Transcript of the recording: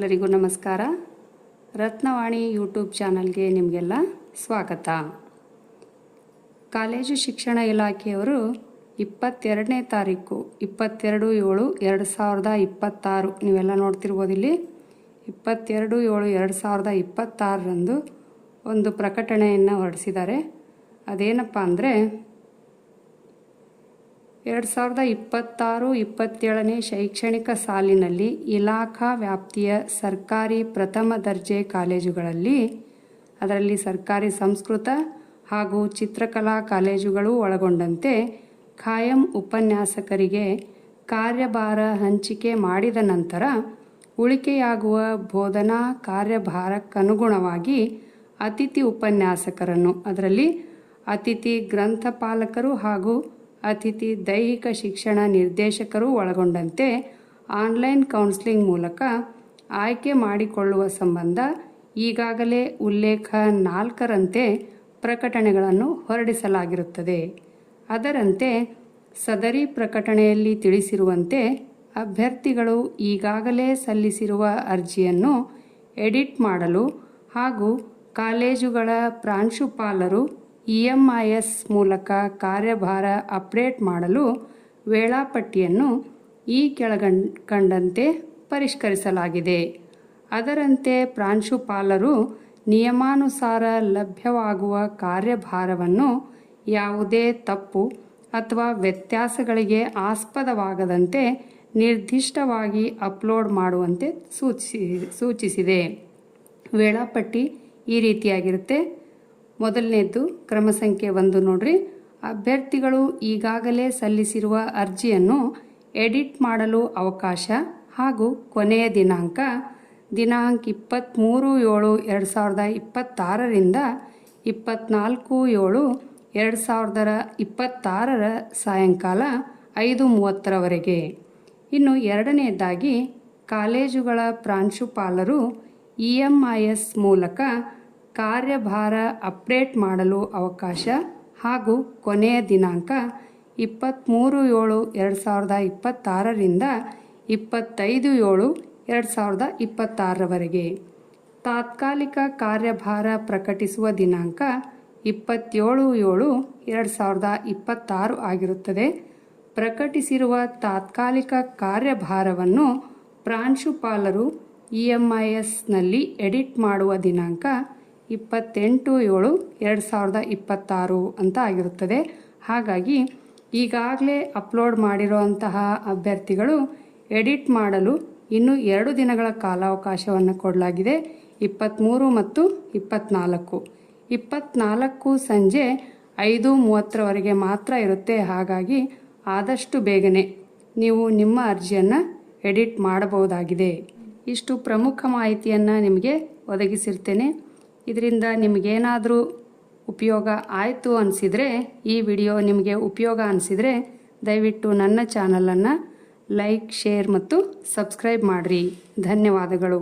ಎಲ್ಲರಿಗೂ ನಮಸ್ಕಾರ. ರತ್ನವಾಣಿ ಯೂಟ್ಯೂಬ್ ಚಾನಲ್ಗೆ ನಿಮಗೆಲ್ಲ ಸ್ವಾಗತ. ಕಾಲೇಜು ಶಿಕ್ಷಣ ಇಲಾಖೆಯವರು 22ನೇ ತಾರೀಕು 22/7/2026 ನೀವೆಲ್ಲ ನೋಡ್ತಿರ್ಬೋದು. ಇಲ್ಲಿ 22/7/2026 ಒಂದು ಪ್ರಕಟಣೆಯನ್ನು ಹೊರಡಿಸಿದ್ದಾರೆ. ಅದೇನಪ್ಪ ಅಂದರೆ 2026-27ನೇ ಶೈಕ್ಷಣಿಕ ಸಾಲಿನಲ್ಲಿ ಇಲಾಖಾ ವ್ಯಾಪ್ತಿಯ ಸರ್ಕಾರಿ ಪ್ರಥಮ ದರ್ಜೆ ಕಾಲೇಜುಗಳಲ್ಲಿ, ಅದರಲ್ಲಿ ಸರ್ಕಾರಿ ಸಂಸ್ಕೃತ ಹಾಗೂ ಚಿತ್ರಕಲಾ ಕಾಲೇಜುಗಳು ಒಳಗೊಂಡಂತೆ ಖಾಯಂ ಉಪನ್ಯಾಸಕರಿಗೆ ಕಾರ್ಯಭಾರ ಹಂಚಿಕೆ ಮಾಡಿದ ನಂತರ ಉಳಿಕೆಯಾಗುವ ಬೋಧನಾ ಕಾರ್ಯಭಾರಕ್ಕನುಗುಣವಾಗಿ ಅತಿಥಿ ಉಪನ್ಯಾಸಕರನ್ನು, ಅದರಲ್ಲಿ ಅತಿಥಿ ಗ್ರಂಥಪಾಲಕರು ಹಾಗೂ ಅತಿಥಿ ದೈಹಿಕ ಶಿಕ್ಷಣ ನಿರ್ದೇಶಕರು ಒಳಗೊಂಡಂತೆ ಆನ್ಲೈನ್ ಕೌನ್ಸಿಲಿಂಗ್ ಮೂಲಕ ಆಯ್ಕೆ ಮಾಡಿಕೊಳ್ಳುವ ಸಂಬಂಧ ಈಗಾಗಲೇ ಉಲ್ಲೇಖ 4ರಂತೆ ಪ್ರಕಟಣೆಗಳನ್ನು ಹೊರಡಿಸಲಾಗಿರುತ್ತದೆ. ಅದರಂತೆ ಸದರಿ ಪ್ರಕಟಣೆಯಲ್ಲಿ ತಿಳಿಸಿರುವಂತೆ ಅಭ್ಯರ್ಥಿಗಳು ಈಗಾಗಲೇ ಸಲ್ಲಿಸಿರುವ ಅರ್ಜಿಯನ್ನು ಎಡಿಟ್ ಮಾಡಲು ಹಾಗೂ ಕಾಲೇಜುಗಳ ಪ್ರಾಂಶುಪಾಲರು EMIS ಮೂಲಕ ಕಾರ್ಯಭಾರ ಅಪ್ಡೇಟ್ ಮಾಡಲು ವೇಳಾಪಟ್ಟಿಯನ್ನು ಈ ಕೆಳಕಂಡಂತೆ ಪರಿಷ್ಕರಿಸಲಾಗಿದೆ. ಅದರಂತೆ ಪ್ರಾಂಶುಪಾಲರು ನಿಯಮಾನುಸಾರ ಲಭ್ಯವಾಗುವ ಕಾರ್ಯಭಾರವನ್ನು ಯಾವುದೇ ತಪ್ಪು ಅಥವಾ ವ್ಯತ್ಯಾಸಗಳಿಗೆ ಆಸ್ಪದವಾಗದಂತೆ ನಿರ್ದಿಷ್ಟವಾಗಿ ಅಪ್ಲೋಡ್ ಮಾಡುವಂತೆ ಸೂಚಿಸಿದೆ. ವೇಳಾಪಟ್ಟಿ ಈ ರೀತಿಯಾಗಿರುತ್ತೆ. ಮೊದಲನೇದು ಕ್ರಮ ಸಂಖ್ಯೆ 1 ನೋಡ್ರಿ. ಅಭ್ಯರ್ಥಿಗಳು ಈಗಾಗಲೇ ಸಲ್ಲಿಸಿರುವ ಅರ್ಜಿಯನ್ನು ಎಡಿಟ್ ಮಾಡಲು ಅವಕಾಶ ಹಾಗೂ ಕೊನೆಯ ದಿನಾಂಕ 23/7/2026 24/7/2026 ಸಾಯಂಕಾಲ 5:30 ಇನ್ನು ಎರಡನೆಯದಾಗಿ ಕಾಲೇಜುಗಳ ಪ್ರಾಂಶುಪಾಲರು EMIS ಮೂಲಕ ಕಾರ್ಯಭಾರ ಅಪ್ಡೇಟ್ ಮಾಡಲು ಅವಕಾಶ ಹಾಗೂ ಕೊನೆಯ ದಿನಾಂಕ 23/7/2026 25/7/2026 ತಾತ್ಕಾಲಿಕ ಕಾರ್ಯಭಾರ ಪ್ರಕಟಿಸುವ ದಿನಾಂಕ 27/7/2026 ಆಗಿರುತ್ತದೆ. ಪ್ರಕಟಿಸಿರುವ ತಾತ್ಕಾಲಿಕ ಕಾರ್ಯಭಾರವನ್ನು ಪ್ರಾಂಶುಪಾಲರು EMISನಲ್ಲಿ ಎಡಿಟ್ ಮಾಡುವ ದಿನಾಂಕ 28/7/2026 ಅಂತ ಆಗಿರುತ್ತದೆ. ಹಾಗಾಗಿ ಈಗಾಗಲೇ ಅಪ್ಲೋಡ್ ಮಾಡಿರುವಂತಹ ಅಭ್ಯರ್ಥಿಗಳು ಎಡಿಟ್ ಮಾಡಲು ಇನ್ನೂ 2 ದಿನಗಳ ಕಾಲಾವಕಾಶವನ್ನು ಕೊಡಲಾಗಿದೆ. 23 ಮತ್ತು 24 ಸಂಜೆ 5:30 ಮಾತ್ರ ಇರುತ್ತೆ. ಹಾಗಾಗಿ ಆದಷ್ಟು ಬೇಗನೆ ನೀವು ನಿಮ್ಮ ಅರ್ಜಿಯನ್ನು ಎಡಿಟ್ ಮಾಡಬಹುದಾಗಿದೆ. ಇಷ್ಟು ಪ್ರಮುಖ ಮಾಹಿತಿಯನ್ನು ನಿಮಗೆ ಒದಗಿಸಿರ್ತೇನೆ. ಇದರಿಂದ ನಿಮಗೇನಾದರೂ ಉಪಯೋಗ ಆಯಿತು ಅನಿಸಿದರೆ, ಈ ವಿಡಿಯೋ ನಿಮಗೆ ಉಪಯೋಗ ಅನಿಸಿದರೆ ದಯವಿಟ್ಟು ನನ್ನ ಚಾನಲನ್ನು ಲೈಕ್, ಶೇರ್ ಮತ್ತು ಸಬ್ಸ್ಕ್ರೈಬ್ ಮಾಡಿರಿ. ಧನ್ಯವಾದಗಳು.